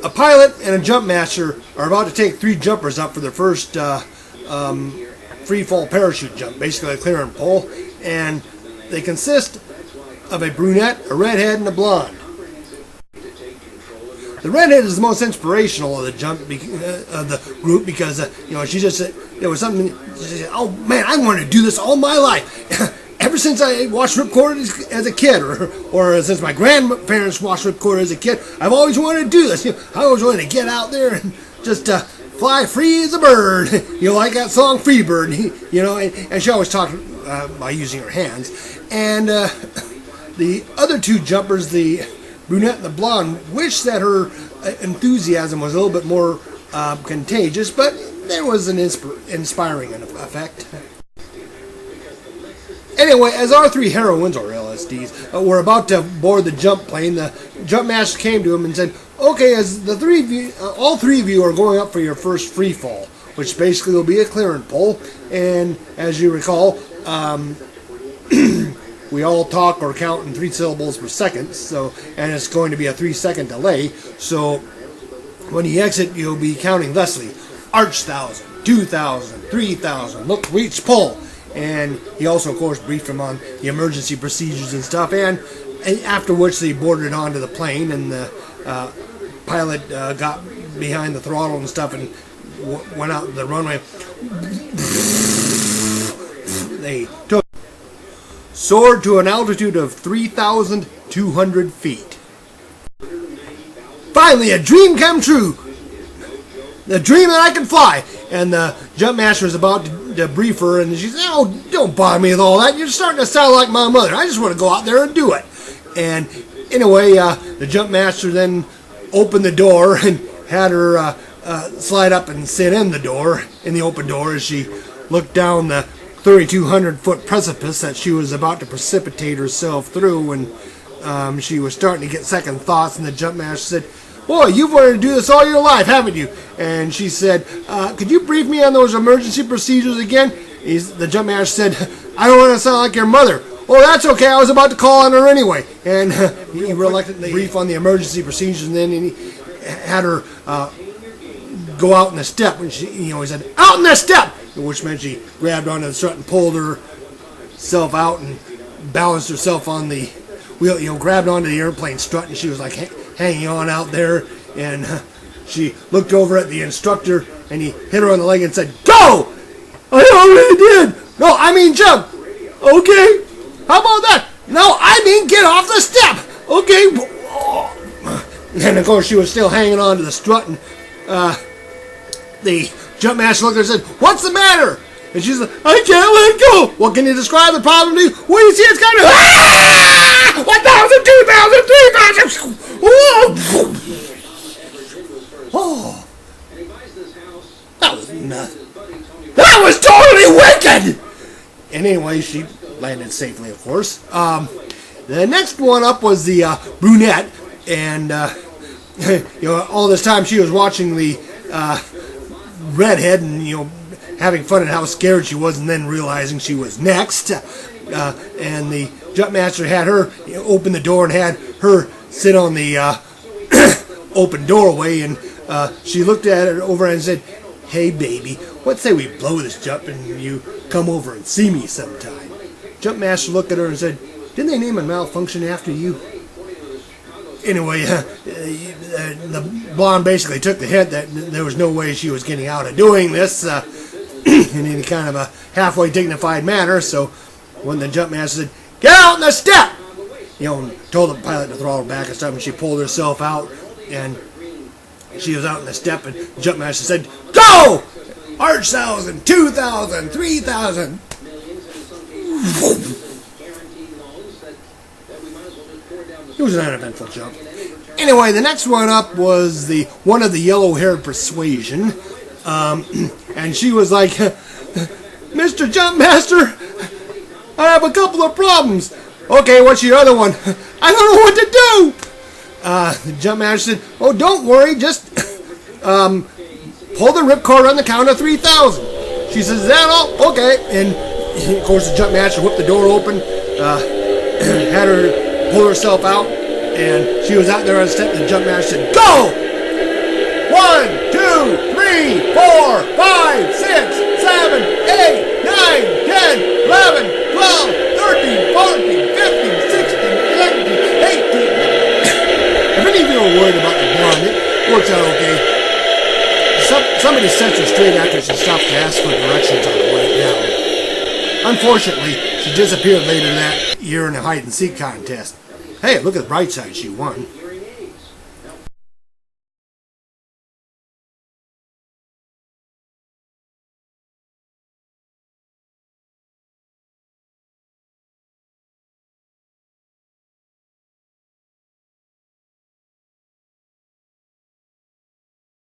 A pilot and a jump master are about to take 3 jumpers up for their first free fall parachute jump, basically a clear and pull, and they consist of a brunette, a redhead, and a blonde. The redhead is the most inspirational of the of the group because she just said there was something. She said, "Oh man, I wanted to do this all my life." Ever since I watched Ripcord as a kid, or since my grandparents watched Ripcord as a kid, I've always wanted to do this. I always wanted to get out there and just fly free as a bird. Like that song "Free Bird." And she always talked by using her hands. And the other 2 jumpers, the brunette and the blonde, wish that her enthusiasm was a little bit more contagious, but there was an inspiring effect. Anyway, as our 3 heroines, or LSDs, were about to board the jump plane, the jump master came to him and said, "Okay, as the 3 of you, all 3 of you are going up for your first free fall, which basically will be a clear and pull. And as you recall, we all talk or count in 3 syllables per second, and it's going to be a 3-second delay. So when you exit, you'll be counting thusly: arch 1,000, 2,000, 3,000. Look, reach, pull." And he also, of course, briefed him on the emergency procedures and stuff. And after which they boarded onto the plane, and the pilot got behind the throttle and stuff and went out the runway. They soared to an altitude of 3,200 feet. Finally, a dream come true. The dream that I can fly. And the jump master was about to brief her, and she said, "Oh, don't bother me with all that. You're starting to sound like my mother. I just want to go out there and do it." And anyway, the jump master then opened the door and had her slide up and sit in the open door, as she looked down the 3,200-foot precipice that she was about to precipitate herself through. And she was starting to get second thoughts, and the jump master said, "Boy, you've wanted to do this all your life, haven't you?" And she said, "Could you brief me on those emergency procedures again?" The jump master said, "I don't want to sound like your mother." "Oh, that's okay. I was about to call on her anyway." And he reluctantly briefed on the emergency procedures, and then he had her go out in the step. And he said, "Out in the step!" Which meant she grabbed onto the strut and pulled herself out and balanced herself on the wheel, grabbed onto the airplane strut, and she was like hanging on out there. And she looked over at the instructor, and he hit her on the leg and said, "Go!" "I already did." "No, I mean jump." "Okay. How about that?" "No, I mean get off the step." "Okay." And of course she was still hanging on to the strut, and the jump master looked at her and said, "What's the matter?" And she said, "I can't let go." "Well, can you describe the problem to me?" "Well, you see, it's kind of 1,000, 2,000, 3,000. Oh, that was nuts. That was totally wicked. And anyway, she landed safely, of course. The next one up was the brunette, and all this time she was watching the redhead, and having fun at how scared she was, and then realizing she was next. And the jump master had her open the door and had her sit on the open doorway, and she looked at it over and said, "Hey baby, what say we blow this jump and you come over and see me sometime?" Jump master looked at her and said, "Didn't they name a malfunction after you?" Anyway, the blonde basically took the hint that there was no way she was getting out of doing this in any kind of a halfway dignified manner. So when the jump master said, "Get out in the step," and told the pilot to throttle back and stuff, and she pulled herself out, and she was out in the step, and the jump master said, "Go! Arch 1,000, 2,000, 3,000. It was an uneventful jump. Anyway, the next one up was one of the yellow-haired persuasion, and she was like, "Mr. Jump Master, I have a couple of problems." "Okay, what's your other one?" "I don't know what to do." The jump master said, "Oh, don't worry, just pull the ripcord on the count of 3,000. She says, "Is that all?" "Okay." And of course the jump master whipped the door open, had her pull herself out, And she was out there on step, and the jump master said, "Go! 1, 2, 3, 4, 5, 6, 7, 8, 9, 10, 11, 12, 13, 14, 15, 16, 17, 18. If any of you are worried about the blonde, it works out okay. Somebody sets her straight after she stopped to ask for directions on the way down. Unfortunately, she disappeared later that year in a hide-and-seek contest. Hey, look at the bright side, she won.